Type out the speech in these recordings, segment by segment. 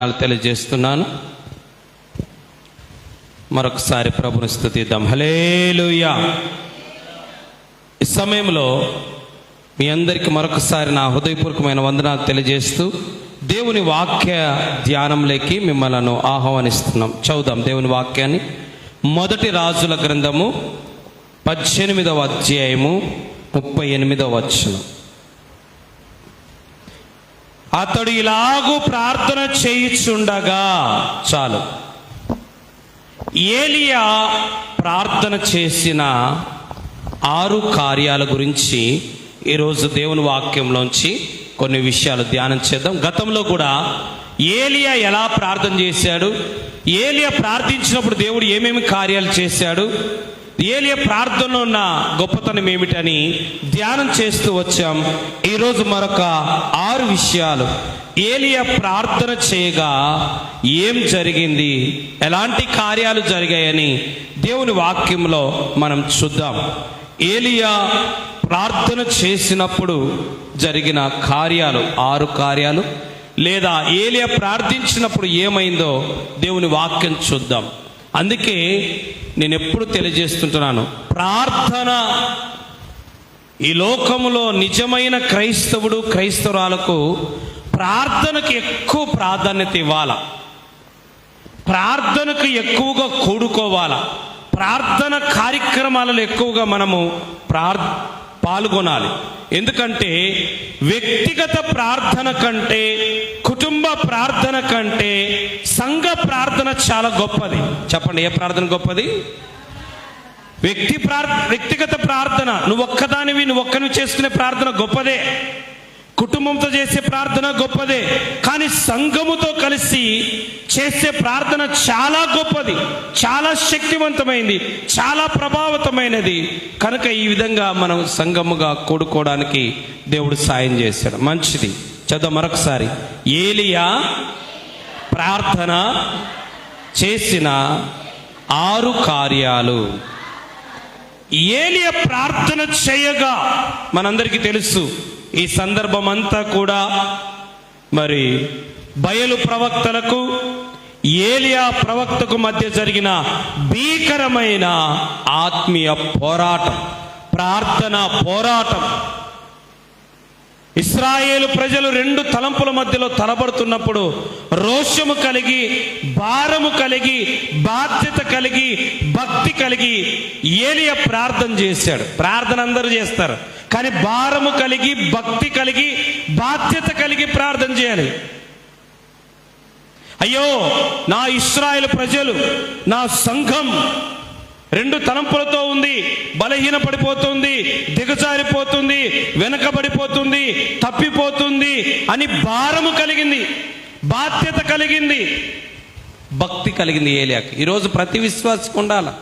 తెలియజేస్తున్నాను. మరొకసారి ప్రభుని స్తుతిద్దాం. హల్లెలూయా. ఈ సమయంలో మీ అందరికీ మరొకసారి నా హృదయపూర్వకమైన వందనాలు తెలియజేస్తూ దేవుని వాక్య ధ్యానంలోకి మిమ్మల్ని ఆహ్వానిస్తున్నాం. చదువుదాం దేవుని వాక్యాన్ని. మొదటి రాజుల గ్రంథము 18వ అధ్యాయము 38వ వచనం. అతడు ఇలాగూ ప్రార్థన చేయుచుండగా, చాలు, ఏలియా ప్రార్థన చేసిన 6 కార్యాల గురించి ఈరోజు దేవుని వాక్యంలోంచి కొన్ని విషయాలు ధ్యానం చేద్దాం. గతంలో కూడా ఏలియా ఎలా ప్రార్థన చేశాడు, ఏలియా ప్రార్థించినప్పుడు దేవుడు ఏమేమి కార్యాలు చేశాడు, ఏలియా ప్రార్థనలో ఉన్న గొప్పతనం ఏమిటని ధ్యానం చేస్తూ వచ్చాం. ఈరోజు మరొక 6 విషయాలు, ఏలియా ప్రార్థన చేయగా ఏం జరిగింది, ఎలాంటి కార్యాలు జరిగాయని దేవుని వాక్యంలో మనం చూద్దాం. ఏలియా ప్రార్థన చేసినప్పుడు జరిగిన కార్యాలు 6 కార్యాలు, లేదా ఏలియా ప్రార్థించినప్పుడు ఏమైందో దేవుని వాక్యం చూద్దాం. అందుకే నేను ఎప్పుడు తెలియజేస్తుంటున్నాను, ప్రార్థన ఈ లోకములో నిజమైన క్రైస్తవుడు క్రైస్తవురాలకు ప్రార్థనకు ఎక్కువ ప్రాధాన్యత ఇవ్వాల, ప్రార్థనకు ఎక్కువగా కూడుకోవాల, ప్రార్థన కార్యక్రమాలలో ఎక్కువగా మనము పాల్గొనాలి. ఎందుకంటే వ్యక్తిగత ప్రార్థన కంటే, కుటుంబ ప్రార్థన కంటే సంఘ ప్రార్థన చాలా గొప్పది. చెప్పండి, ఏ ప్రార్థన గొప్పది? వ్యక్తిగత ప్రార్థన, నువ్వు ఒక్కనివి చేసుకునే ప్రార్థన గొప్పదే, కుటుంబంతో చేసే ప్రార్థన గొప్పదే, కానీ సంఘముతో కలిసి చేసే ప్రార్థన చాలా గొప్పది, చాలా శక్తివంతమైనది, చాలా ప్రభావితమైనది. కనుక ఈ విధంగా మనం సంఘముగా కూడుకోవడానికి దేవుడు సాయం చేశాడు. మంచిది. చదువు మరొకసారి. ఏలియా ప్రార్థన చేసిన 6 కార్యాలు. ఏలియా ప్రార్థన చేయగా మనందరికీ తెలుసు, ఈ సందర్భం అంతా కూడా మరి బయలు ప్రవక్తలకు ఏలియా ప్రవక్తకు మధ్య జరిగిన భీకరమైన ఆత్మీయ పోరాటం, ప్రార్థన పోరాటం. ఇశ్రాయేలు ప్రజలు 2 తలంపుల మధ్యలో తలబడుతున్నప్పుడు రోషము కలిగి, భారము కలిగి, బాధ్యత కలిగి, భక్తి కలిగి ఏలియా ప్రార్థన చేశాడు. ప్రార్థన అందరూ చేస్తారు, కానీ భారము కలిగి, భక్తి కలిగి, బాధ్యత కలిగి ప్రార్థన చేయాలి. అయ్యో, నా ఇశ్రాయేలు ప్రజలు, నా సంఘం 2 తలంపులతో ఉంది, బలహీన పడిపోతుంది, దిగజారిపోతుంది, వెనకబడిపోతుంది, తప్పిపోతుంది అని భారము కలిగింది, బాధ్యత కలిగింది, భక్తి కలిగింది ఏలియాకి. ఈరోజు ప్రతి విశ్వాసికి ఉండాలి.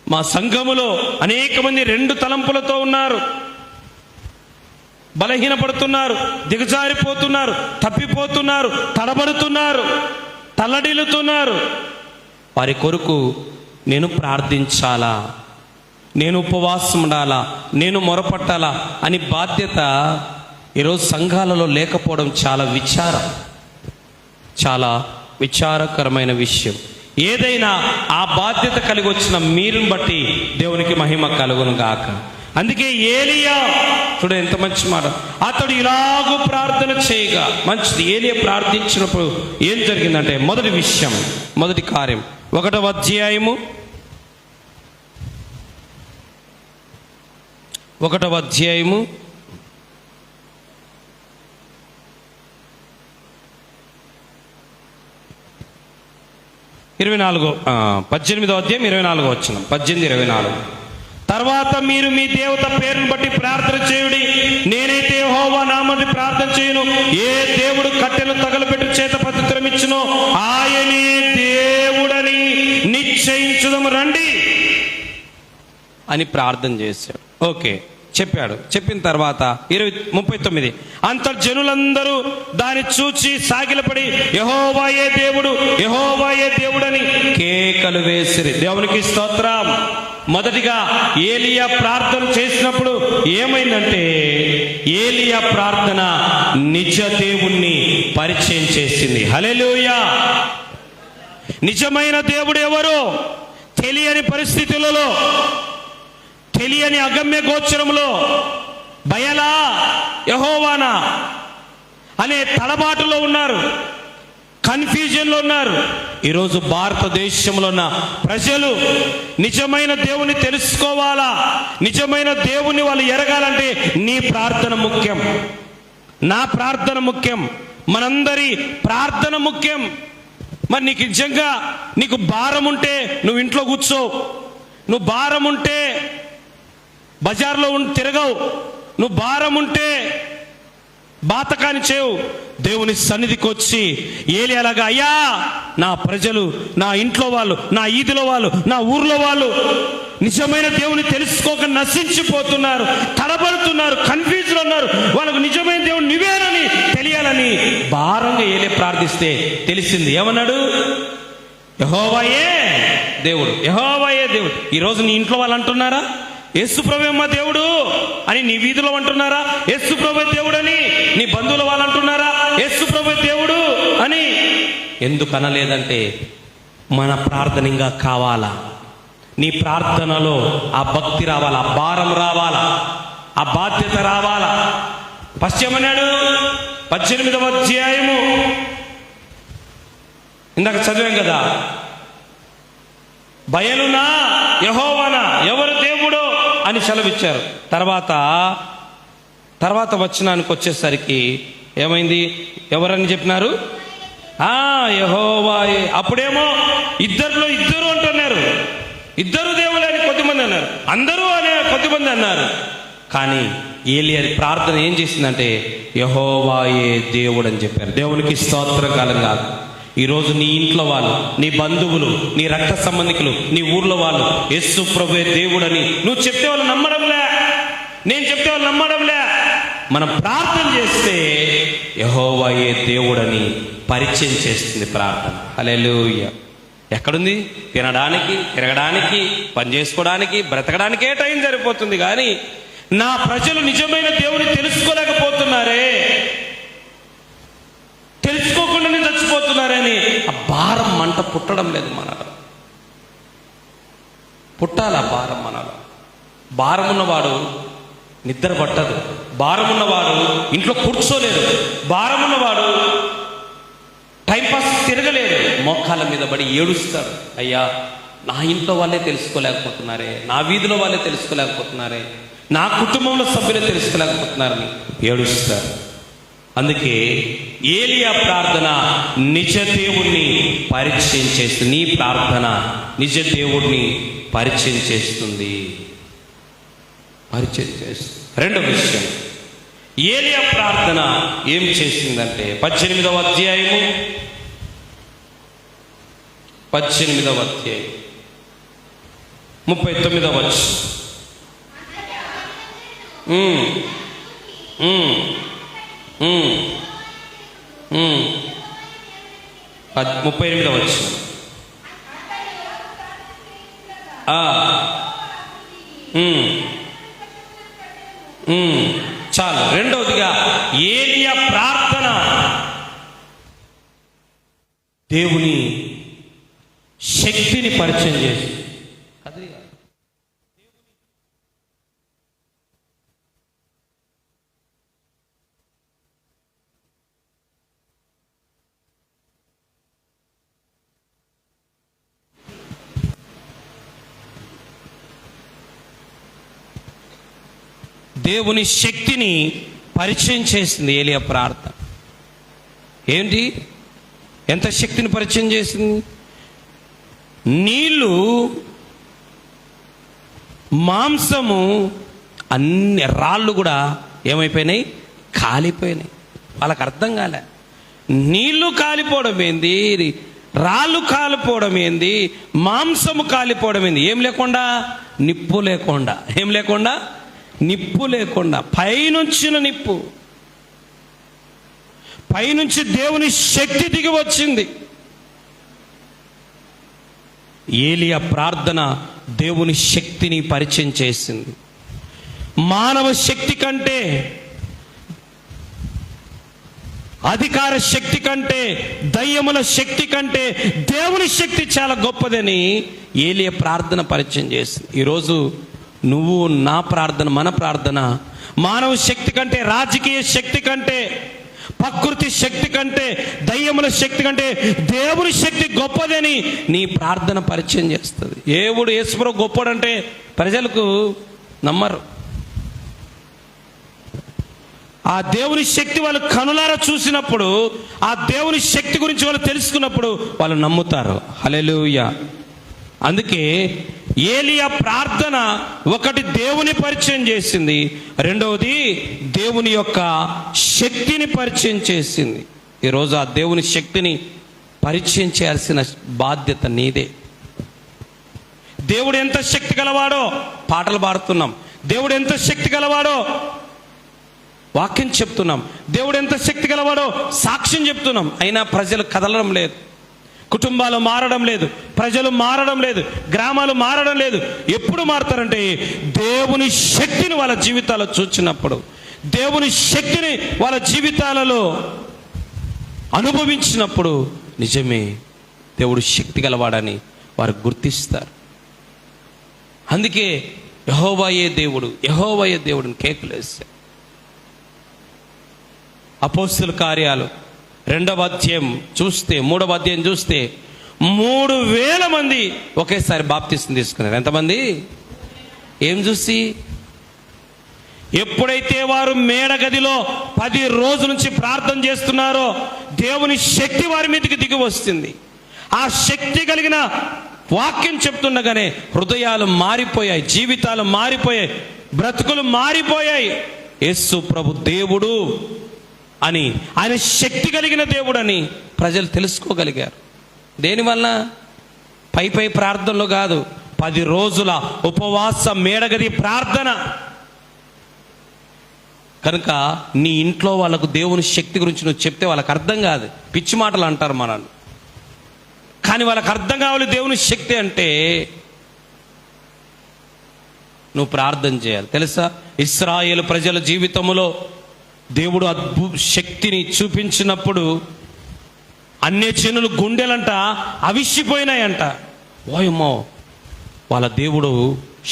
మా సంఘములో అనేక మంది 2 తలంపులతో ఉన్నారు, బలహీన పడుతున్నారు, దిగజారిపోతున్నారు, తప్పిపోతున్నారు, తడబడుతున్నారు, తల్లడిల్లుతున్నారు. వారి కొరకు నేను ప్రార్థించాలా, నేను ఉపవాసం ఉండాలా, నేను మొరపట్టాలా అని బాధ్యత ఈరోజు సంఘాలలో లేకపోవడం చాలా విచారకరమైన విషయం. ఏదైనా ఆ బాధ్యత కలిగి వచ్చిన మీరుని బట్టి దేవునికి మహిమ కలుగును గాక. అందుకే ఏలియా చూడ ఎంత మంచి మాట, అతడు ఇలాగూ ప్రార్థన చేయగా. మంచిది. ఏలియా ప్రార్థించినప్పుడు ఏం జరిగిందంటే, మొదటి విషయం, మొదటి కార్యం 1వ అధ్యాయము 18వ అధ్యాయం 24వ వచనం. 18:24. తర్వాత మీరు మీ దేవత పేరును బట్టి ప్రార్థన చేయుడి, నేనైతే యెహోవా నామమున ప్రార్థన చేయను. ఏ దేవుడు కట్టెలు తగలబెట్టు చేత ప్రత్యుత్తరం ఇచ్చునో ఆయనే దేవుడని నిశ్చయించుదము రండి అని ప్రార్థన చేశాడు. ఓకే, చెప్పాడు. చెప్పిన తర్వాత 39, అంతర్జనులందరూ దాన్ని చూచి సాగిలపడి యెహోవాయే దేవుడు, యెహోవాయే దేవుడని కేకలు వేసిరి. దేవునికి స్తోత్రం. మొదటిగా ఏలియా ప్రార్థన చేసినప్పుడు ఏమైందంటే, ఏలియా ప్రార్థన నిజ దేవుణ్ణి పరిచయం చేసింది. హల్లెలూయా. నిజమైన దేవుడు ఎవరో తెలియని పరిస్థితులలో, తెలియని అగమ్య గోచరంలో, బయలా యెహోవానా అనే తడబాటులో ఉన్నారు, కన్ఫ్యూజన్లో ఉన్నారు. ఈరోజు భారతదేశంలో ఉన్న ప్రజలు నిజమైన దేవుని తెలుసుకోవాలా, నిజమైన దేవుని వాళ్ళు ఎరగాలంటే నీ ప్రార్థన ముఖ్యం, నా ప్రార్థన ముఖ్యం, మనందరి ప్రార్థన ముఖ్యం. మరి నీకు నిజంగా నీకు భారం ఉంటే నువ్వు ఇంట్లో కూర్చో, నువ్వు భారం ఉంటే బజార్లో తిరగవు, నువ్వు భారం ఉంటే బాతకాని చేయవు. దేవుని సన్నిధికి వచ్చి ఏలియాలాగా, అయ్యా నా ప్రజలు, నా ఇంట్లో వాళ్ళు, నా ఈదిలో వాళ్ళు, నా ఊర్లో వాళ్ళు నిజమైన దేవుని తెలుసుకోక నశించిపోతున్నారు, తడబడుతున్నారు, కన్ఫ్యూజ్లో ఉన్నారు. వాళ్ళకు నిజమైన దేవుడు నువ్వేనని తెలియాలని భారంగా ఏలియా ప్రార్థిస్తే తెలిసింది. ఏమన్నాడు? యెహోవాయే దేవుడు, యెహోవాయే దేవుడు. ఈరోజు నీ ఇంట్లో వాళ్ళు అంటున్నారా యేసు ప్రభువే మా దేవుడు అని? నీ వీధిలో అంటున్నారా యేసు ప్రభువే దేవుడు అని? నీ బంధువుల వాళ్ళు అంటున్నారా యేసు ప్రభువే దేవుడు అని? ఎందుకు అనలేదంటే మన ప్రార్థన ఇంకా కావాలా. నీ ప్రార్థనలో ఆ భక్తి రావాలా, ఆ భారం రావాలా, ఆ బాధ్యత రావాలా. పశ్చిమన్నాడు 18వ అధ్యాయము ఇందాక చదివాం కదా, బయలునా యెహోవానా, ఎవరు దేవుడో అని సెలవిచ్చారు. తర్వాత వచనానికి వచ్చేసరికి ఏమైంది? ఎవరని చెప్పినారు? యెహోవాయే. అప్పుడేమో ఇద్దరు అంటున్నారు, ఇద్దరు దేవుళ్ళు అని కొద్దిమంది అన్నారు, అందరూ అనే కొద్దిమంది అన్నారు. కానీ ఏలియా ప్రార్థన ఏం చేసిందంటే యెహోవాయే దేవుడు అని చెప్పారు. దేవునికి స్తోత్రకాలం కాదు. ఈరోజు నీ ఇంట్లో వాళ్ళు, నీ బంధువులు, నీ రక్త సంబంధికులు, నీ ఊర్లో వాళ్ళు యేసు ప్రభువే దేవుడని నువ్వు చెప్తే వాళ్ళు నమ్మడంలే, నేను చెప్తే వాళ్ళు నమ్మడంలే. మనం ప్రార్థన చేస్తే యెహోవాయే దేవుడని పరిచయం చేస్తుంది ప్రార్థన. హల్లెలూయా. ఎక్కడుంది? తినడానికి, తిరగడానికి, పని చేసుకోవడానికి, బ్రతకడానికే టైం సరిపోతుంది. కానీ నా ప్రజలు నిజమైన దేవుని తెలుసుకోలేకపోతున్నారే, తెలుసుకోకుండానే చచ్చిపోతున్నారని ఆ భారం మంట పుట్టడం లేదు మనలో. పుట్టాల భారం మనలో. భారం ఉన్నవాడు నిద్ర పట్టదు, భారం ఉన్నవాడు ఇంట్లో కూర్చోలేడు, భారం ఉన్నవాడు టైంపాస్ తిరగలేడు, మోకాళ్ళ మీద పడి ఏడుస్తాడు. అయ్యా నా ఇంట్లో వాళ్ళే తెలుసుకోలేకపోతున్నారే, నా వీధిలో వాళ్ళే తెలుసుకోలేకపోతున్నారే, నా కుటుంబంలో సభ్యులే తెలుసుకోలేకపోతున్నారని ఏడుస్తారు. అందుకే ఏలియా ప్రార్థన నిజ దేవుణ్ణి పరిచయం చేస్తుంది. నీ ప్రార్థన నిజ దేవుణ్ణి పరిచయం చేస్తుంది, పరిచయం చేస్తుంది. రెండో విషయం, ఏలియా ప్రార్థన ఏం చేసిందంటే 18వ అధ్యాయము 39వ వచనం. చాలు. రెండవదిగా ఏలియా ప్రార్థన దేవుని శక్తిని పరిచయం చేసి, దేవుని శక్తిని పరిచయం చేసింది ఏలియా ప్రార్థన. ఏంటి? ఎంత శక్తిని పరిచయం చేసింది? నీళ్ళు, మాంసము, అన్ని రాళ్ళు కూడా ఏమైపోయినాయి? కాలిపోయినాయి. వాళ్ళకి అర్థం కాలే. నీళ్లు కాలిపోవడం ఏంది, రాళ్ళు కాలిపోవడం ఏంది, మాంసము కాలిపోవడం ఏంది? ఏం లేకుండా? నిప్పు లేకుండా. ఏం లేకుండా? నిప్పు లేకుండా. పైనుంచిన నిప్పు, పైనుంచి దేవుని శక్తి దిగి వచ్చింది. ఏలియా ప్రార్థన దేవుని శక్తిని పరిచయం చేసింది. మానవ శక్తి కంటే, అధికార శక్తి కంటే, దయ్యముల శక్తి కంటే దేవుని శక్తి చాలా గొప్పదని ఏలియా ప్రార్థన పరిచయం చేసింది. ఈరోజు నువ్వు నా ప్రార్థన, మన ప్రార్థన మానవ శక్తి కంటే, రాజకీయ శక్తి కంటే, ప్రకృతి శక్తి కంటే, దయ్యముల శక్తి కంటే దేవుని శక్తి గొప్పదని నీ ప్రార్థన పరిచయం చేస్తుంది. దేవుడు యేసుప్రభు గొప్పడంటే ప్రజలకు నమ్మరు. ఆ దేవుని శక్తి వాళ్ళు కనులారా చూసినప్పుడు, ఆ దేవుని శక్తి గురించి వాళ్ళు తెలుసుకున్నప్పుడు వాళ్ళు నమ్ముతారు. హల్లెలూయా. అందుకే ఏలియా ప్రార్థన ఒకటి దేవుని పరిచయం చేసింది, రెండవది దేవుని యొక్క శక్తిని పరిచయం చేసింది. ఈరోజు ఆ దేవుని శక్తిని పరిచయం చేయాల్సిన బాధ్యత నీదే. దేవుడు ఎంత శక్తి గలవాడో పాటలు పాడుతున్నాం, దేవుడు ఎంత శక్తి గలవాడో వాక్యం చెప్తున్నాం, దేవుడు ఎంత శక్తి గలవాడో సాక్ష్యం చెప్తున్నాం. అయినా ప్రజలు కదలడం లేదు, కుటుంబాలు మారడం లేదు, ప్రజలు మారడం లేదు, గ్రామాలు మారడం లేదు. ఎప్పుడు మారుతారంటే దేవుని శక్తిని వాళ్ళ జీవితాల్లో చూచినప్పుడు, దేవుని శక్తిని వాళ్ళ జీవితాలలో అనుభవించినప్పుడు నిజమే దేవుడు శక్తి గలవాడని వారు గుర్తిస్తారు. అందుకే యెహోవాయే దేవుడు, యెహోవాయే దేవుడిని కేకలేస్తారు. అపోస్తలుల కార్యాలు 2వ అధ్యాయం చూస్తే, 3వ అధ్యాయం చూస్తే 3,000 మంది ఒకేసారి బాప్తిస్మం తీసుకున్నారు. ఎంతమంది? ఏం చూసి? ఎప్పుడైతే వారు మేడగదిలో 10 రోజుల నుంచి ప్రార్థన చేస్తున్నారో దేవుని శక్తి వారి మీదకి దిగి వస్తుంది. ఆ శక్తి కలిగిన వాక్యం చెప్తుండగానే హృదయాలు మారిపోయాయి, జీవితాలు మారిపోయాయి, బ్రతుకులు మారిపోయాయి. యేసు ప్రభు దేవుడు అని, ఆయన శక్తి కలిగిన దేవుడు అని ప్రజలు తెలుసుకోగలిగారు. దేనివల్ల? పై ప్రార్థనలు కాదు, 10 రోజుల ఉపవాస మేడగది ప్రార్థన. కనుక నీ ఇంట్లో వాళ్ళకు దేవుని శక్తి గురించి నువ్వు చెప్తే వాళ్ళకి అర్థం కాదు, పిచ్చి మాటలు అంటారు మనల్ని. కానీ వాళ్ళకి అర్థం కావాలి దేవుని శక్తి అంటే నువ్వు ప్రార్థన చేయాలి. తెలుసా, ఇశ్రాయేలు ప్రజల జీవితంలో దేవుడు అద్భుత శక్తిని చూపించినప్పుడు అన్యజనులు గుండెలంట అవిసిపోయినాయంట. ఓయమ్మో, వాళ్ళ దేవుడు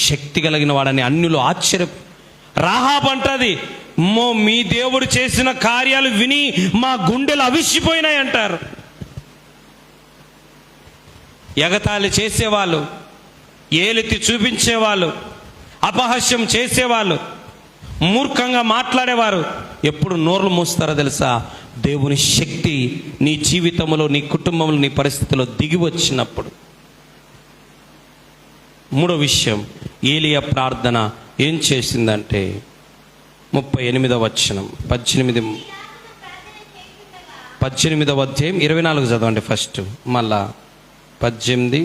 శక్తి కలిగిన వాడని అన్యులు ఆశ్చర్య. రాహాబ్ అంటది, అమ్మో మీ దేవుడు చేసిన కార్యాలు విని మా గుండెలు అవిసిపోయినాయి అంటారు. ఎగతాళి చేసేవాళ్ళు, ఏలెత్తి చూపించేవాళ్ళు, అపహాస్యం చేసేవాళ్ళు, మూర్ఖంగా మాట్లాడేవారు ఎప్పుడు నోర్లు మూస్తారో తెలుసా? దేవుని శక్తి నీ జీవితంలో, నీ కుటుంబంలో, నీ పరిస్థితిలో దిగి వచ్చినప్పుడు. 3వ విషయం, ఏలియా ప్రార్థన ఏం చేసిందంటే 38వ వచనం, 18వ అధ్యాయం 24 చదవండి ఫస్ట్, మళ్ళా 18.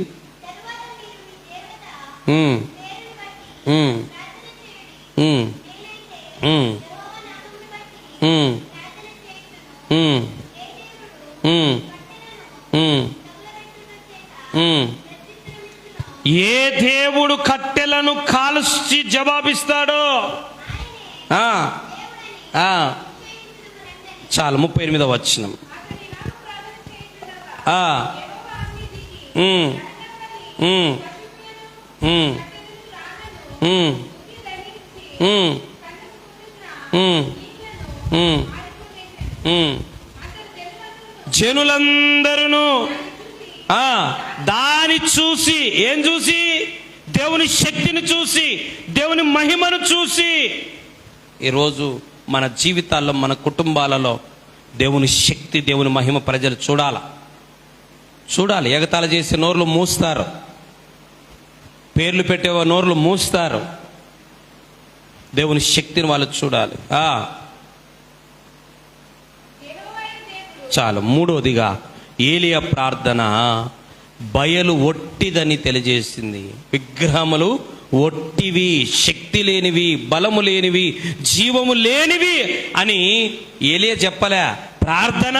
ఏ దేవుడు కట్టెలను కాల్చి జవాబిస్తాడో చాలు. 38వ వచనం. జనులందరూ దాని చూసి, ఏం చూసి? దేవుని శక్తిని చూసి, దేవుని మహిమను చూసి. ఈరోజు మన జీవితాల్లో, మన కుటుంబాలలో దేవుని శక్తి, దేవుని మహిమ ప్రజలు చూడాలి. ఎగతాళి చేసే నోర్లు మూస్తారు, పేర్లు పెట్టే నోర్లు మూస్తారు. దేవుని శక్తిని వాళ్ళు చూడాలి. చాలు. 3వదిగా ఏలియా ప్రార్థన బయలు ఒట్టిదని తెలియజేసింది. విగ్రహములు ఒట్టివి, శక్తి లేనివి, బలము లేనివి, జీవము లేనివి అని ఏలియా చెప్పలే, ప్రార్థన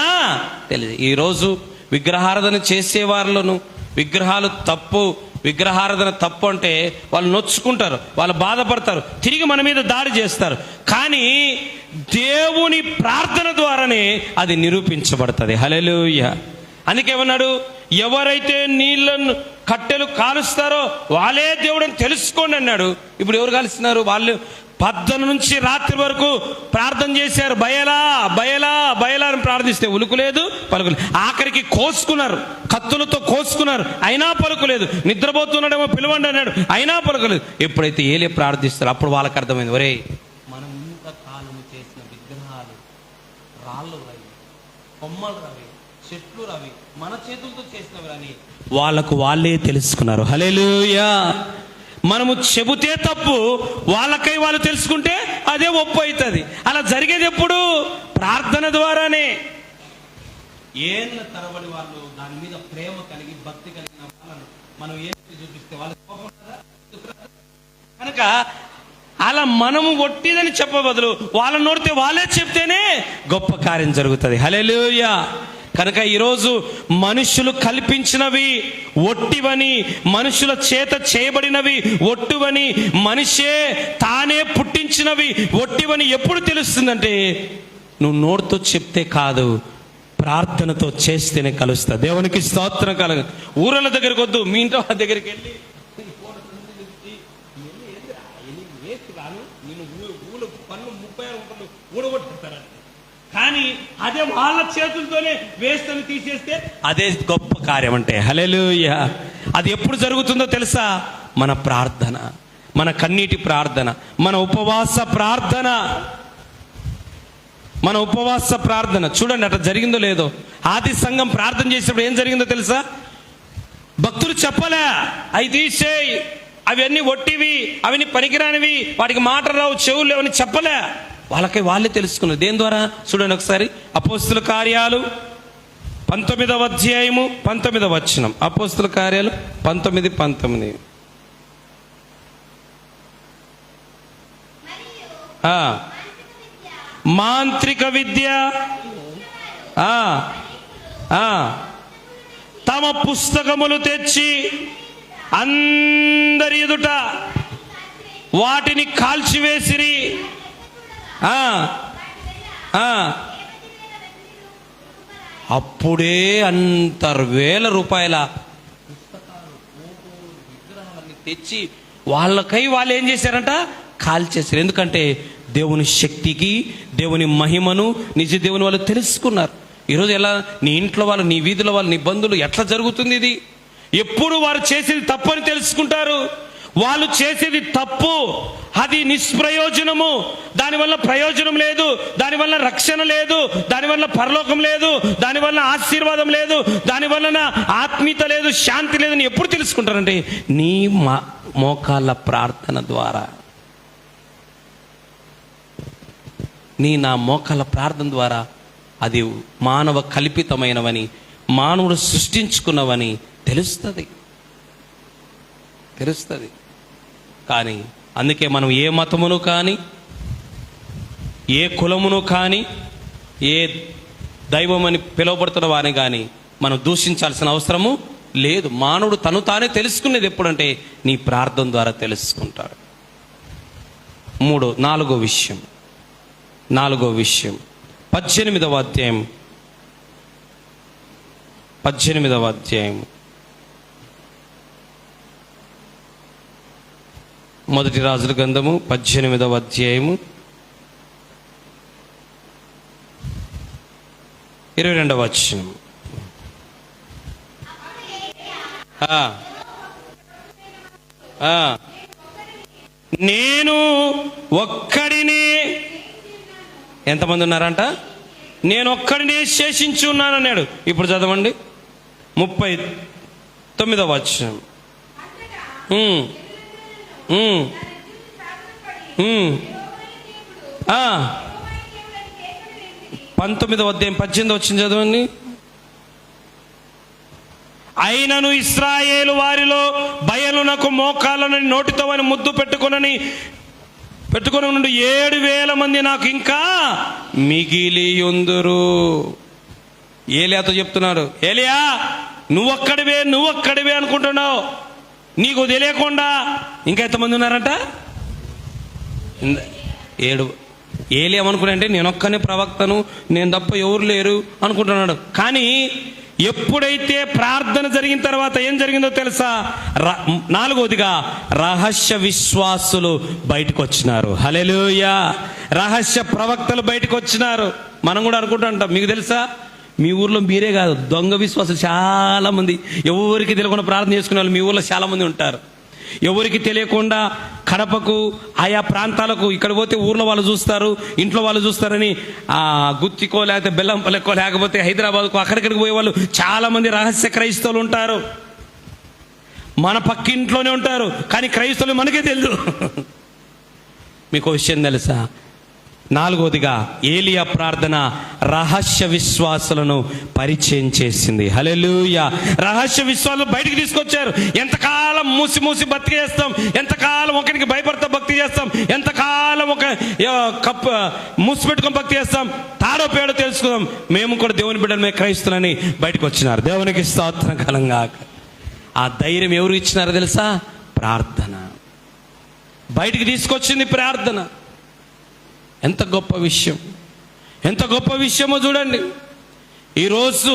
తెలియదు. ఈరోజు విగ్రహారాధన చేసే వారిలోను విగ్రహాలు తప్పు, విగ్రహారాధన తప్పు అంటే వాళ్ళు నొచ్చుకుంటారు, వాళ్ళు బాధపడతారు, తిరిగి మన మీద దాడి చేస్తారు. కానీ దేవుని ప్రార్థన ద్వారానే అది నిరూపించబడుతుంది. హల్లెలూయా. అందుకే ఏమన్నాడు, ఎవరైతే నీళ్ళను కట్టెలు కాలుస్తారో వాళ్ళే దేవుడని తెలుసుకోండి అన్నాడు. ఇప్పుడు ఎవరు కాలుస్తున్నారు? వాళ్ళు 12 నుంచి రాత్రి వరకు ప్రార్థన చేశారు. బయలా బయలా బయలా అని ప్రార్థిస్తే ఉలుకులేదు, పలుకులేదు. ఆఖరికి కోసుకున్నారు, కత్తులతో కోసుకున్నారు, అయినా పలుకులేదు. నిద్రపోతున్నాడేమో పిలవండి అన్నాడు, అయినా పలుకలేదు. ఎప్పుడైతే ఏలే ప్రార్థిస్తారో అప్పుడు వాళ్ళకి అర్థమైంది, ఒరే మనం ఇంత కాలం చేసిన విగ్రహాలు, రాళ్ళు రవి, కొమ్మలు రవి, చెట్లు రవి, మన చేతులతో చేసినవి అని వాళ్ళకు వాళ్ళే తెలుసుకున్నారు. హల్లెలూయా. మనము చెబితే తప్పు, వాళ్ళకై వాళ్ళు తెలుసుకుంటే అదే ఒప్పు అవుతుంది. అలా జరిగేది ఎప్పుడు? ప్రార్థన ద్వారానే. ఏళ్ళ తరబడి వాళ్ళు దాని మీద ప్రేమ కలిగి భక్తి కలిగిన వాళ్ళను మనం ఏం చూపిస్తే వాళ్ళకి కోపం కనుక అలా మనము ఒట్టిదని చెప్ప బదులు వాళ్ళ నోడితే వాళ్ళే చెప్తేనే గొప్ప కార్యం జరుగుతుంది. హల్లెలూయా. కనుక ఈరోజు మనుషులు కల్పించినవి ఒట్టివని, మనుషుల చేత చేయబడినవి ఒట్టువని, మనిషే తానే పుట్టించినవి ఒట్టివని ఎప్పుడు తెలుస్తుందంటే నువ్వు నోటితో చెప్తే కాదు, ప్రార్థనతో చేస్తేనే కలుస్తా. దేవునికి స్తోత్రం కలుగు. ఊరల దగ్గరికి వద్దు, మీ ఇంట్లో వాళ్ళ దగ్గరికి వెళ్ళి పన్ను 36 ఊడగొట్టుతారు. కానీ అదే వాళ్ళ చేతులతోనే వేస్తని తీసేస్తే అదే గొప్ప కార్యం అంటే. హల్లెలూయా. అది ఎప్పుడు జరుగుతుందో తెలుసా? మన ప్రార్థన, మన కన్నీటి ప్రార్థన, మన ఉపవాస ప్రార్థన. మన ఉపవాస ప్రార్థన చూడండి, అట్లా జరిగిందో లేదో. ఆది సంఘం ప్రార్థన చేసినప్పుడు ఏం జరిగిందో తెలుసా? భక్తులు చెప్పలే, అవి తీసేయి, అవన్నీ ఒట్టివి, అవన్నీ పనికిరానివి, వాటికి మాట రావు, చెవులు లేవని చెప్పలే. వాళ్ళకి వాళ్ళే తెలుసుకున్నారు. దేని ద్వారా? చూడండి ఒకసారి. అపోస్తుల కార్యాలు 19వ అధ్యాయము 19వ వచనం. అపోస్తుల కార్యాలు 19:19. మాంత్రిక విద్య తమ పుస్తకములు తెచ్చి అందరి ఎదుట వాటిని కాల్చివేసిరి. అప్పుడే అంత వేల రూపాయల పుస్తకాలు, విగ్రహాలన్నీ తెచ్చి వాళ్ళకై వాళ్ళు ఏం చేశారంట? కాల్చేశారు. ఎందుకంటే దేవుని శక్తికి, దేవుని మహిమను నిజ దేవుని వాళ్ళు తెలుసుకున్నారు. ఈరోజు ఎలా నీ ఇంట్లో వాళ్ళు, నీ వీధిలో వాళ్ళు, నీ బంధువులు ఎట్లా జరుగుతుంది ఇది? ఎప్పుడు వారు చేసేది తప్పు అని తెలుసుకుంటారు. వాళ్ళు చేసేది తప్పు, అది నిష్ప్రయోజనము, దానివల్ల ప్రయోజనం లేదు, దానివల్ల రక్షణ లేదు, దానివల్ల పరలోకం లేదు, దానివల్ల ఆశీర్వాదం లేదు, దానివల్ల ఆత్మీయత లేదు, శాంతి లేదని ఎప్పుడు తెలుసుకుంటారంటే నీ మోకాళ్ళ ప్రార్థన ద్వారా. నా మోకాళ్ళ ప్రార్థన ద్వారా అది మానవ కల్పితమైనవని, మానవుడు సృష్టించుకున్నవని తెలుస్తుంది. కానీ అందుకే మనం ఏ మతమును కానీ, ఏ కులమును కానీ, ఏ దైవమని పిలువబడుతున్న వారిని కానీ మనం దూషించాల్సిన అవసరము లేదు. మానవుడు తను తానే తెలుసుకునేది ఎప్పుడంటే నీ ప్రార్థన ద్వారా తెలుసుకుంటాడు. నాలుగో విషయం 18వ అధ్యాయం మొదటి రాజుల గ్రంథము 18వ అధ్యాయము 22వ వచనం. నేను ఒక్కడినే, ఎంతమంది ఉన్నారంట? నేను ఒక్కడినే శేషించి ఉన్నాను అన్నాడు. ఇప్పుడు చదవండి 39వ వచనం. 19వ అధ్యాయం 18వ వచనం చదవండి. అయినను ఇశ్రాయేలు వారిలో బయలునకు మోకాళ్ళని నోటితో అని ముద్దు పెట్టుకొని 7,000 మంది నాకు ఇంకా మిగిలి ఉందురు. ఏలియాతో చెప్తున్నాడు, ఏలియా నువ్వొక్కడివే అనుకుంటున్నావు, నీకు తెలియకుండా ఇంకా ఎంతమంది ఉన్నారంట? 7. ఏలి ఏమనుకున్నాడంటే నేనొక్కనే ప్రవక్తను, నేను తప్ప ఎవరు లేరు అనుకుంటున్నాడు. కానీ ఎప్పుడైతే ప్రార్థన జరిగిన తర్వాత ఏం జరిగిందో తెలుసా? 4వదిగా రహస్య విశ్వాసులు బయటకు వచ్చినారు. హల్లెలూయా! రహస్య ప్రవక్తలు బయటకు వచ్చినారు. మనం కూడా అనుకుంటుంటాం, మీకు తెలుసా మీ ఊర్లో మీరే కాదు, దొంగ విశ్వాసులు చాలా మంది, ఎవరికి తెలియకుండా ప్రార్థన చేసుకునే వాళ్ళు మీ ఊర్లో చాలా మంది ఉంటారు. ఎవరికి తెలియకుండా కడపకు, ఆయా ప్రాంతాలకు, ఇక్కడ పోతే ఊర్లో వాళ్ళు చూస్తారు, ఇంట్లో వాళ్ళు చూస్తారని గుత్తికో లేకపోతే బెల్లంపల్లెకో లేకపోతే హైదరాబాద్కో అక్కడిక్కడికి పోయే వాళ్ళు చాలా మంది రహస్య క్రైస్తవులు ఉంటారు. మన పక్కింట్లోనే ఉంటారు, కానీ క్రైస్తవులు మనకే తెలియదు. మీకు విషయం తెలుసా? 4వదిగా ఏలియా ప్రార్థన రహస్య విశ్వాసులను పరిచయం చేసింది. హల్లెలూయా! రహస్య విశ్వాసులు బయటికి తీసుకొచ్చారు. ఎంతకాలం మూసి భక్తి చేస్తాం, ఎంతకాలం ఒకరికి భయపడతా భక్తి చేస్తాం, ఎంతకాలం ఒక మూసి పెట్టుకొని భక్తి చేస్తాం, తాడో పేడో తెలుసుకుందాం, మేము కూడా దేవుని బిడ్డలమే క్రైస్తులని బయటకు వచ్చినారు. దేవునికి స్తోత్రం కలంగా. ఆ ధైర్యం ఎవరు ఇచ్చినారో తెలుసా? ప్రార్థన. బయటికి తీసుకొచ్చింది ప్రార్థన. ఎంత గొప్ప విషయం, ఎంత గొప్ప విషయమో చూడండి. ఈరోజు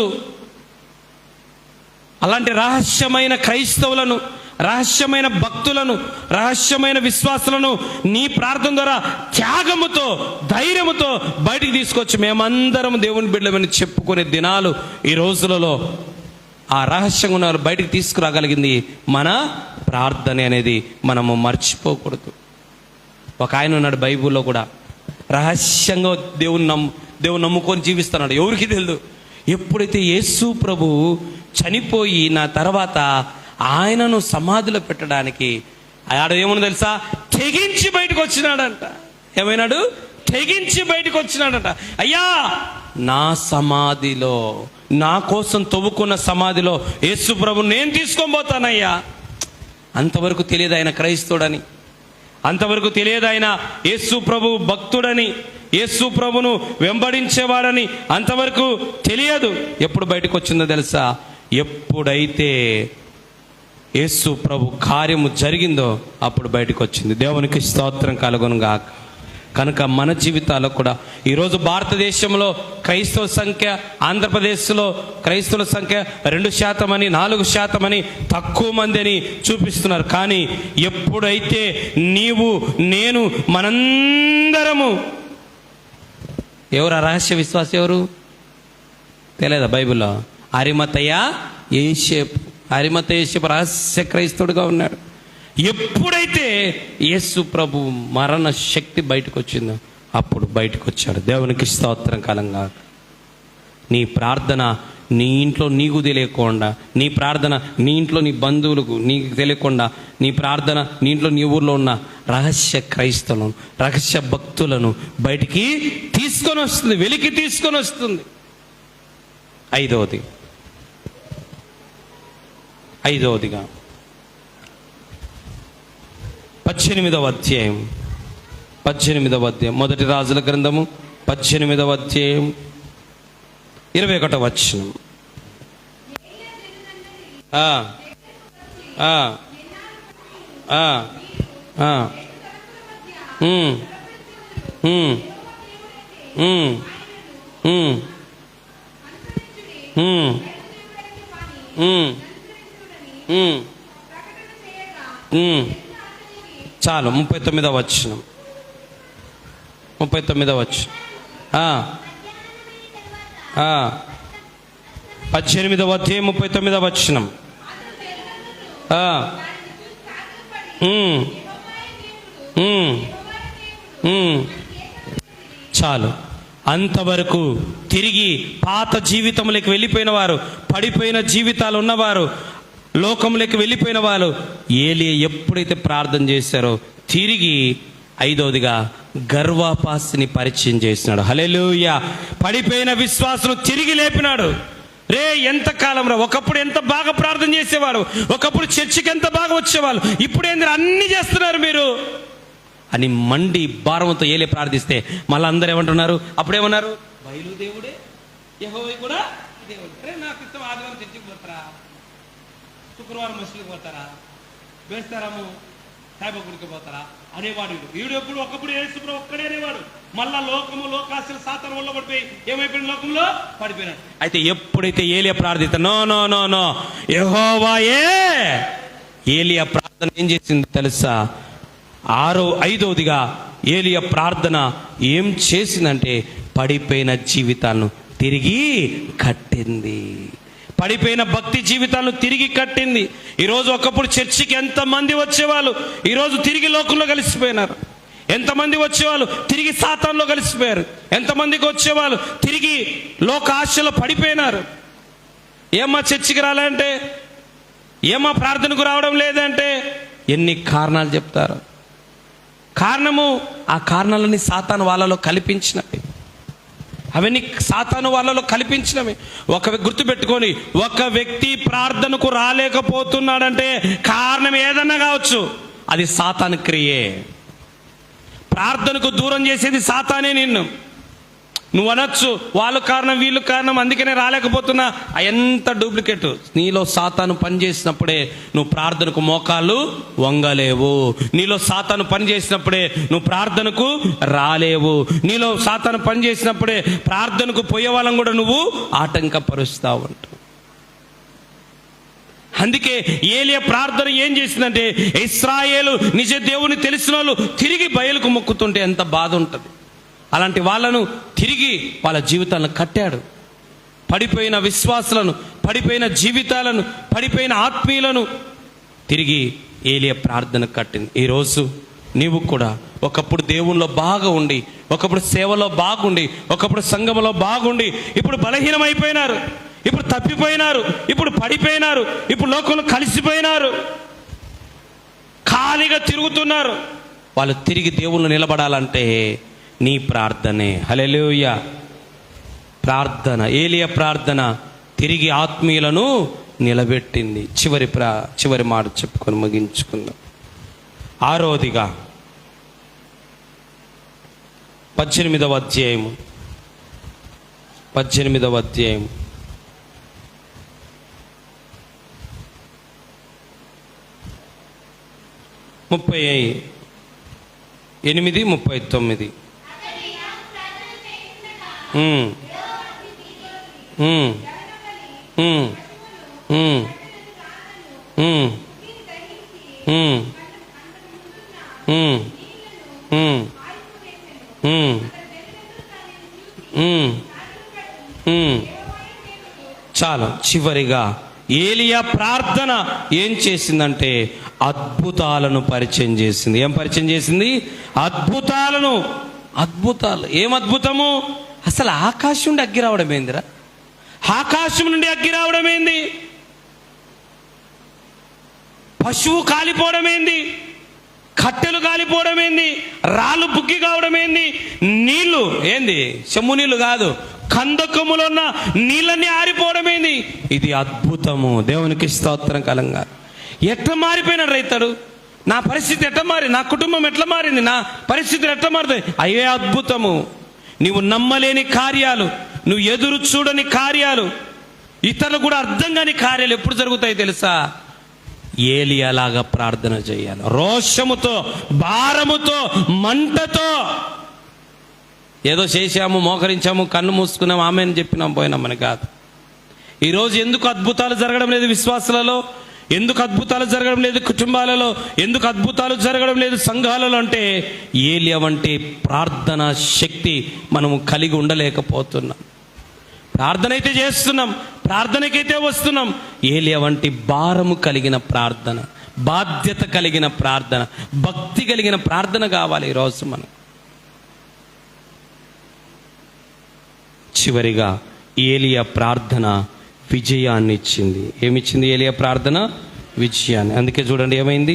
అలాంటి రహస్యమైన క్రైస్తవులను, రహస్యమైన భక్తులను, రహస్యమైన విశ్వాసులను నీ ప్రార్థన ద్వారా త్యాగముతో, ధైర్యముతో బయటికి తీసుకొచ్చి మేమందరం దేవుని బిడ్డలమని చెప్పుకునే దినాలు ఈ రోజులలో. ఆ రహస్యంగా ఉన్న బయటికి తీసుకురాగలిగింది మన ప్రార్థన అనేది మనము మర్చిపోకూడదు. ఒక ఆయన ఉన్నాడు బైబిల్లో కూడా, రహస్యంగా దేవుని నమ్ముకొని జీవిస్తున్నాడు, ఎవరికి తెలియదు. ఎప్పుడైతే యేసు ప్రభు చనిపోయి నా తర్వాత ఆయనను సమాధిలో పెట్టడానికి ఆడ ఏమన్నా తెలుసా? తెగించి బయటకు వచ్చినాడంట. ఏమైనాడు? తెగించి బయటకు వచ్చినాడంట. అయ్యా, నా సమాధిలో, నా కోసం తవ్వుకున్న సమాధిలో యేసు ప్రభు నేను తీసుకొని పోతానయ్యా. అంతవరకు తెలియదు ఆయన క్రైస్తవుడని, అంతవరకు తెలియదు ఆయన యేసు ప్రభు భక్తుడని, యేసు ప్రభును వెంబడించేవాడని అంతవరకు తెలియదు. ఎప్పుడు బయటకు వచ్చిందో తెలుసా? ఎప్పుడైతే యేసు ప్రభు కార్యము జరిగిందో అప్పుడు బయటకు వచ్చింది. దేవునికి స్తోత్రం కలుగును గాక. కనుక మన జీవితాల్లో కూడా ఈరోజు భారతదేశంలో క్రైస్తవ సంఖ్య, ఆంధ్రప్రదేశ్లో క్రైస్తవుల సంఖ్య 2% అని, 4% అని, తక్కువ మంది అని చూపిస్తున్నారు. కానీ ఎప్పుడైతే నీవు, నేను, మనందరము, ఎవరు ఆ రహస్య విశ్వాసం? ఎవరు తెలియదా బైబిల్లో? అరిమతయ యోసేపు. అరిమతయ యోసేపు రహస్య క్రైస్తవుడుగా ఉన్నాడు. ఎప్పుడైతే యేసు ప్రభు మరణ శక్తి బయటకు వచ్చిందో అప్పుడు బయటకు వచ్చాడు. దేవునికి స్తోత్రం కలంగా. నీ ప్రార్థన నీ ఇంట్లో నీకు తెలియకుండా, నీ ప్రార్థన నీ ఇంట్లో నీ బంధువులకు నీకు తెలియకుండా, నీ ప్రార్థన నీ ఇంట్లో నీ ఊర్లో ఉన్న రహస్య క్రైస్తవులను, రహస్య భక్తులను బయటికి తీసుకొని వస్తుంది, వెలికి తీసుకొని వస్తుంది. 5వదిగా 18వ అధ్యాయం 1 రాజుల గ్రంథము 18వ అధ్యాయం 21వ వచనం. చాలు. 39వ వచనం. 18వ అధ్యాయం 39వ వచనం. చాలు. అంతవరకు తిరిగి పాత జీవితంలోకి వెళ్ళిపోయిన వారు, పడిపోయిన జీవితాలు ఉన్నవారు, లోకంలోకి వెళ్ళిపోయిన వాళ్ళు ఏలియా ఎప్పుడైతే ప్రార్థన చేశారో తిరిగి 5వదిగా గర్వాపాస్తిని పరిచయం చేసినాడు. హల్లెలూయా! పడిపోయిన విశ్వాసును తిరిగి లేపినాడు. రే, ఎంత కాలం రా, ఒకప్పుడు ఎంత బాగా ప్రార్థన చేసేవారు, ఒకప్పుడు చర్చికి ఎంత బాగా వచ్చేవాళ్ళు, ఇప్పుడు ఏంది అన్ని చేస్తున్నారు మీరు అని మండి భారంతో ఏలే ప్రార్థిస్తే మళ్ళీ అందరూ ఏమంటున్నారు? అప్పుడేమన్నారు? బయలు దేవుడే, యెహోవా కూడా దేవుడే. రే, నాకు ఇష్టం ఆదివారం చర్చికి పోతారా, శుక్రవారం మసీదుకి పోతారా, వేస్తారాము సాయిబాబా గుడికి పోతారా అనేవాడు. వీడు ఎప్పుడు ఒకప్పుడు యేసుప్రభు ఒక్కడే అనేవాడు. మళ్ళా లోకము లోకాశలు సాతాను వల్ల పడిపోయి ఏమైపోయిన లోకంలో పడిపోయినాడు. అయితే ఎప్పుడైతే ఏలియా ప్రార్థిత నో నో నో నో యెహోవాయే, ఏలియా ప్రార్థన ఏం చేసింది తెలుసా? 5వదిగా ఏలియా ప్రార్థన ఏం చేసిందంటే పడిపోయిన జీవితాలను తిరిగి కట్టింది. పడిపోయిన భక్తి జీవితాలను తిరిగి కట్టింది. ఈరోజు ఒకప్పుడు చర్చికి ఎంతమంది వచ్చేవాళ్ళు ఈరోజు తిరిగి లోకంలో కలిసిపోయినారు. ఎంతమంది వచ్చేవాళ్ళు తిరిగి సాతానులో కలిసిపోయారు. ఎంతమందికి వచ్చేవాళ్ళు తిరిగి లోక ఆశలో పడిపోయినారు. ఏమ్మా చర్చికి రాలంటే, ఏమ్మా ప్రార్థనకు రావడం లేదంటే ఎన్ని కారణాలు చెప్తారు. కారణము ఆ కారణాలని సాతాను వాళ్ళలో కల్పించినవి. అవన్నీ సాతాను వాళ్ళలో కల్పించినవి. గుర్తుపెట్టుకొని, ఒక వ్యక్తి ప్రార్థనకు రాలేకపోతున్నాడంటే కారణం ఏదన్నా కావచ్చు, అది సాతాను క్రియే. ప్రార్థనకు దూరం చేసేది సాతానే నిన్ను. నువ్వు అనొచ్చు వాళ్ళు కారణం వీళ్ళు కారణం అందుకనే రాలేకపోతున్నా, ఎంత డూప్లికేట్. నీలో సాతాను పనిచేసినప్పుడే నువ్వు ప్రార్థనకు మోకాళ్ళు వంగలేవు. నీలో సాతాను పనిచేసినప్పుడే నువ్వు ప్రార్థనకు రాలేవు. నీలో సాతాను పనిచేసినప్పుడే ప్రార్థనకు పోయే వాళ్ళని కూడా నువ్వు ఆటంకపరుస్తావు అంట. అందుకే ఏలియా ప్రార్థన ఏం చేసిందంటే, ఇశ్రాయేలు నిజ దేవుని తెలిసిన వాళ్ళు తిరిగి బయలుకు మొక్కుతుంటే ఎంత బాధ ఉంటుంది. అలాంటి వాళ్ళను తిరిగి వాళ్ళ జీవితాలను కట్టాడు. పడిపోయిన విశ్వాసులను, పడిపోయిన జీవితాలను, పడిపోయిన ఆత్మీయులను తిరిగి ఏలియా ప్రార్థన కట్టింది. ఈరోజు నీవు కూడా ఒకప్పుడు దేవునిలో బాగా ఉండి, ఒకప్పుడు సేవలో బాగుండి, ఒకప్పుడు సంఘంలో బాగుండి, ఇప్పుడు బలహీనమైపోయినారు, ఇప్పుడు తప్పిపోయినారు, ఇప్పుడు పడిపోయినారు, ఇప్పుడు లోకంలో కలిసిపోయినారు, ఖాళీగా తిరుగుతున్నారు. వాళ్ళు తిరిగి దేవుళ్ళు నిలబడాలంటే నీ ప్రార్థనే. హల్లెలూయా. ప్రార్థన, ఏలియా ప్రార్థన తిరిగి ఆత్మీయులను నిలబెట్టింది. చివరి మాట చెప్పుకొని ముగించుకుందాం. 6వదిగా 18వ అధ్యాయము 38:39. చాలు. చివరిగా ఏలియా ప్రార్థన ఏం చేసిందంటే అద్భుతాలను పరిచయం చేసింది. ఏం పరిచయం చేసింది? అద్భుతాలు. ఏం అద్భుతము? అసలు ఆకాశం నుండి అగ్గి రావడం ఏందిరా? ఆకాశం నుండి అగ్గి రావడం ఏంది? పశువు కాలిపోవడం ఏంది? కట్టెలు కాలిపోవడం ఏంది? రాళ్ళు బుగ్గి కావడం ఏంది? నీళ్లు ఏంది? చెమ్ము నీళ్లు కాదు, కందకములో ఉన్న నీళ్ళన్నీ ఆరిపోవడం ఏంది? ఇది అద్భుతము. దేవునికి స్తోత్రం కలంగా. ఎట్లా మారిపోయినాడు రైతాడు? నా పరిస్థితి ఎట్లా మారి, నా కుటుంబం ఎట్లా మారింది, నా పరిస్థితులు ఎట్లా మారుతాయి? అయ్యే అద్భుతము. నువ్వు నమ్మలేని కార్యాలు, నువ్వు ఎదురు చూడని కార్యాలు, ఇతరులు కూడా అర్థం కాని కార్యాలు ఎప్పుడు జరుగుతాయి తెలుసా? ఏలియాలాగా ప్రార్థన చేయాలి. రోషముతో, భారముతో, మంటతో. ఏదో చేశాము, మోకరించాము, కన్ను మూసుకున్నాం, ఆమె అని చెప్పినాం, పోయినాం అని కాదు. ఈరోజు ఎందుకు అద్భుతాలు జరగడం లేదు విశ్వాసులలో? ఎందుకు అద్భుతాలు జరగడం లేదు కుటుంబాలలో? ఎందుకు అద్భుతాలు జరగడం లేదు సంఘాలలో? అంటే ఏలియా వంటి ప్రార్థనా శక్తి మనము కలిగి ఉండలేకపోతున్నాం. ప్రార్థన అయితే చేస్తున్నాం, ప్రార్థనకైతే వస్తున్నాం. ఏలియా వంటి భారము కలిగిన ప్రార్థన, బాధ్యత కలిగిన ప్రార్థన, భక్తి కలిగిన ప్రార్థన కావాలి ఈరోజు మనం. చివరిగా ఏలియా ప్రార్థన విజయాన్ని ఇచ్చింది. ఏమిచ్చింది ఏలియా ప్రార్థన? విజయాన్ని. అందుకే చూడండి ఏమైంది.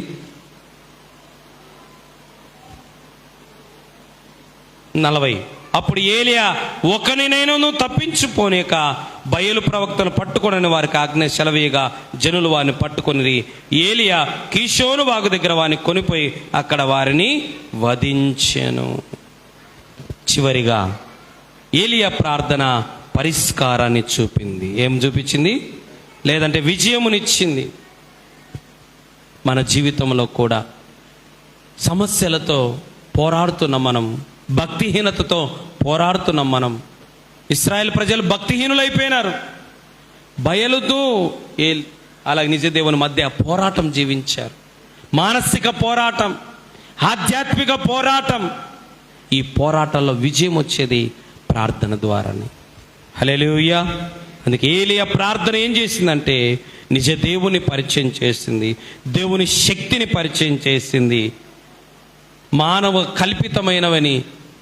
40. అప్పుడు ఏలియా ఒకరినైనా తప్పించుపోనేక బయలు ప్రవక్తను పట్టుకొనని వారికి ఆజ్ఞ సెలవీయగా జనులు వారిని పట్టుకొని ఏలియా కీషోను వాగు దగ్గర వారిని కొనిపోయి అక్కడ వారిని వధించెను. చివరిగా ఏలియా ప్రార్థన పరిష్కారాన్ని చూపింది. ఏం చూపించింది? లేదంటే విజయమునిచ్చింది. మన జీవితంలో కూడా సమస్యలతో పోరాడుతున్నాం, మనం భక్తిహీనతతో పోరాడుతున్నాం. మనం ఇశ్రాయేల్ ప్రజలు భక్తిహీనులైపోయినారు. బయలుతో అలాగే నిజ దేవుని మధ్య పోరాటం జీవించారు. మానసిక పోరాటం, ఆధ్యాత్మిక పోరాటం. ఈ పోరాటంలో విజయం వచ్చేది ప్రార్థన ద్వారానే. హల్లెలూయా. అందుకే ఏలియా ప్రార్థన ఏం చేసిందంటే నిజ దేవుని పరిచయం చేసింది, దేవుని శక్తిని పరిచయం చేసింది. మానవ కల్పితమైనవని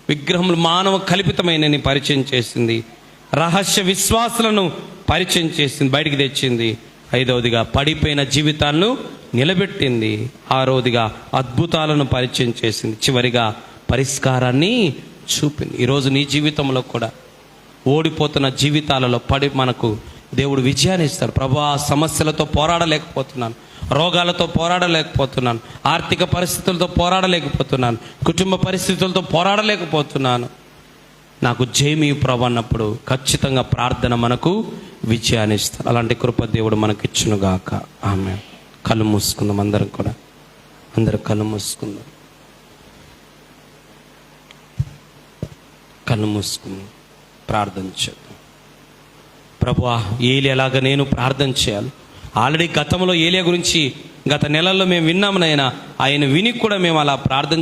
విగ్రహములు మానవ కల్పితమైనని పరిచయం చేసింది. రహస్య విశ్వాసాలను పరిచయం చేసింది, బయటికి తెచ్చింది. 5వదిగా పడిపోయిన జీవితాలను నిలబెట్టింది. 6వదిగా అద్భుతాలను పరిచయం చేసింది. చివరిగా పరిష్కారాన్ని చూపింది. ఈరోజు నీ జీవితంలో కూడా ఓడిపోతున్న జీవితాలలో పడి మనకు దేవుడు విజయాన్ని ఇస్తాడు. ప్రభువా, సమస్యలతో పోరాడలేకపోతున్నాను, రోగాలతో పోరాడలేకపోతున్నాను, ఆర్థిక పరిస్థితులతో పోరాడలేకపోతున్నాను, కుటుంబ పరిస్థితులతో పోరాడలేకపోతున్నాను, నాకు జయమీ ప్రభు అన్నప్పుడు ఖచ్చితంగా ప్రార్థన మనకు విజయాన్ని ఇస్తాడు. అలాంటి కృప దేవుడు మనకి ఇచ్చునుగాక. ఆమేన్. కళ్ళు మూసుకుందాం అందరం కూడా. అందరూ కళ్ళు మూసుకుందాం. కళ్ళు మూసుకుందాం, ప్రార్థన చేద్దాం. ప్రభువా, ఏలియాలాగా నేను ప్రార్థన చేయాలి. ఆల్రెడీ గతంలో ఏలియా గురించి గత నెలల్లో మేము విన్నాము నాయనా. ఆయన విని కూడా మేము అలా ప్రార్థన